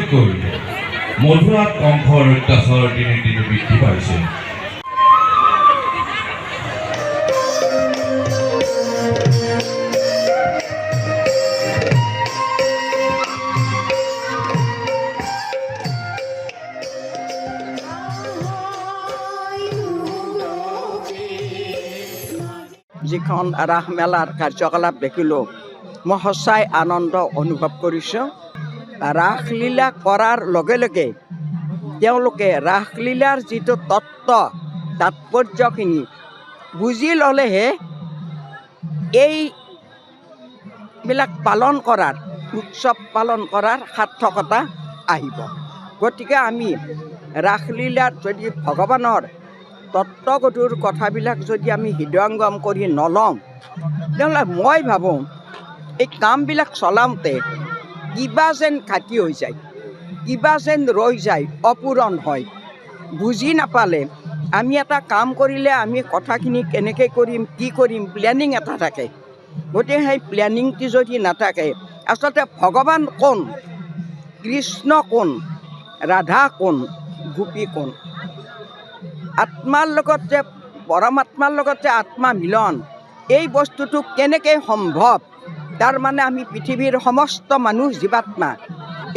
বিশেষকৈ মধুৰাত কংসৰ অত্যাচাৰ দিনে দিনে বৃদ্ধি পাইছে। যিখন ৰাস মেলাৰ কাৰ্যকলাপ দেখিলোঁ মই সঁচাই আনন্দ অনুভৱ কৰিছোঁ। ৰাসলীলা কৰাৰ লগে লগে তেওঁলোকে ৰাসলীলাৰ যিটো তাৎপৰ্যখিনি বুজি ল'লেহে এইবিলাক পালন কৰাৰ উৎসৱ পালন কৰাৰ সাৰ্থকতা আহিব। গতিকে আমি ৰাসলীলাত যদি ভগৱানৰ তত্ত্বগধুৰ কথাবিলাক যদি আমি হৃদয়ংগম কৰি নলওঁ তেনেহ'লে মই ভাবোঁ এই কামবিলাক চলাওঁতে কিবা যেন ঘাটি হৈ যায়, কিবা যেন ৰৈ যায়, অপূৰণ হয়। বুজি নাপালে আমি এটা কাম কৰিলে আমি কথাখিনি কেনেকৈ কৰিম, কি কৰিম, প্লেনিং এটা থাকে। গতিকে সেই প্লেনিংটো যদি নাথাকে আচলতে ভগৱান কোন, কৃষ্ণ কোন, ৰাধা কোন, গোপী কোন, আত্মাৰ লগত যে পৰমাত্মাৰ লগত যে আত্মা মিলন এই বস্তুটো কেনেকৈ সম্ভৱ। তাৰমানে আমি পৃথিৱীৰ সমস্ত মানুহ জীৱাত্মা,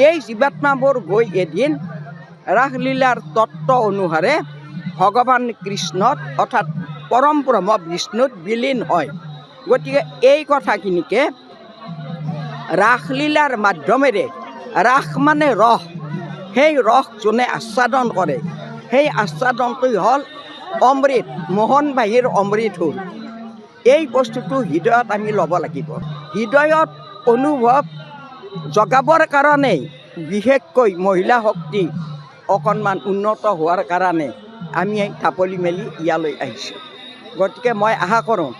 এই জীৱাত্মাবোৰ গৈ এদিন ৰাসলীলাৰ তত্ত্ব অনুসাৰে ভগৱান কৃষ্ণত অৰ্থাৎ পৰম ব্ৰহ্ম বিষ্ণুত বিলীন হয়। গতিকে এই কথাখিনিকে ৰাসলীলাৰ মাধ্যমেৰে, ৰাস মানে ৰস, সেই ৰস যোনে আস্বাদন কৰে সেই আস্বাদনটোই হ'ল অমৃত, মোহনবাহীৰ অমৃত হ'ল। এই বস্তুটো হৃদয়ত আমি ল'ব লাগিব। হৃদয়ত অনুভৱ জগাবৰ কাৰণেই বিশেষকৈ মহিলা শক্তি অকণমান উন্নত হোৱাৰ কাৰণে আমি ঢাপলি মেলি ইয়ালৈ আহিছোঁ। গতিকে মই আশা কৰোঁ,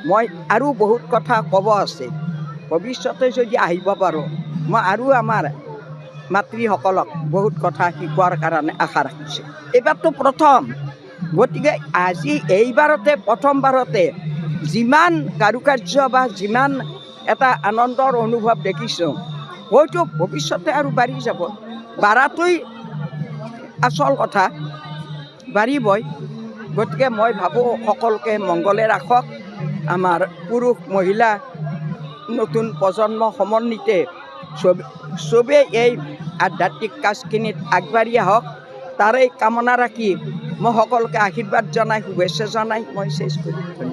মই আৰু বহুত কথা ক'ব আছে, ভৱিষ্যতে যদি আহিব পাৰোঁ মই আৰু আমাৰ মাতৃসকলক বহুত কথা শিকোৱাৰ কাৰণে আশা ৰাখিছোঁ। এইবাৰটো প্ৰথম, গতিকে আজি এইবাৰতে প্ৰথমবাৰতে যিমান কাৰুকাৰ্য বা যিমান এটা আনন্দৰ অনুভৱ দেখিছোঁ হয়তো ভৱিষ্যতে আৰু বাঢ়ি যাব। বাঢ়াটোই আচল কথা, বাঢ়িবই। গতিকে মই ভাবোঁ সকলোকে মংগলে ৰাখক। আমাৰ পুৰুষ মহিলা নতুন প্ৰজন্ম সমন্বিতে চবেই এই আধ্যাত্মিক কাজখিনিত আগবাঢ়ি আহক, তাৰেই কামনা ৰাখি মই সকলোকে আশীৰ্বাদ জনাই শুভেচ্ছা জনাই মই শেষ কৰিম।